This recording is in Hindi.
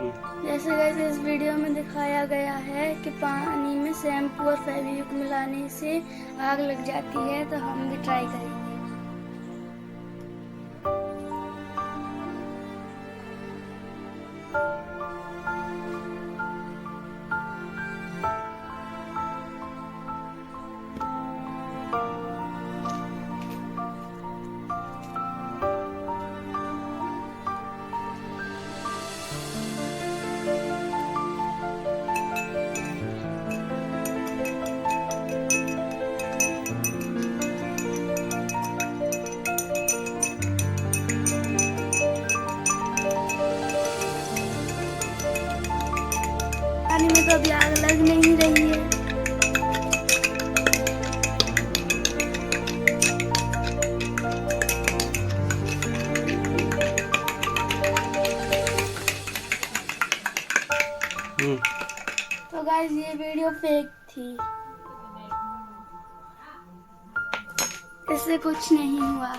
जैसे गाइस इस वीडियो में दिखाया गया है कि पानी में शैम्पू और फेविक्विक मिलाने से आग लग जाती है, तो हम भी ट्राई करेंगे। पानी में तो अभी आग लग नहीं रही है। तो गाइस ये वीडियो फेक थी, इससे कुछ नहीं हुआ।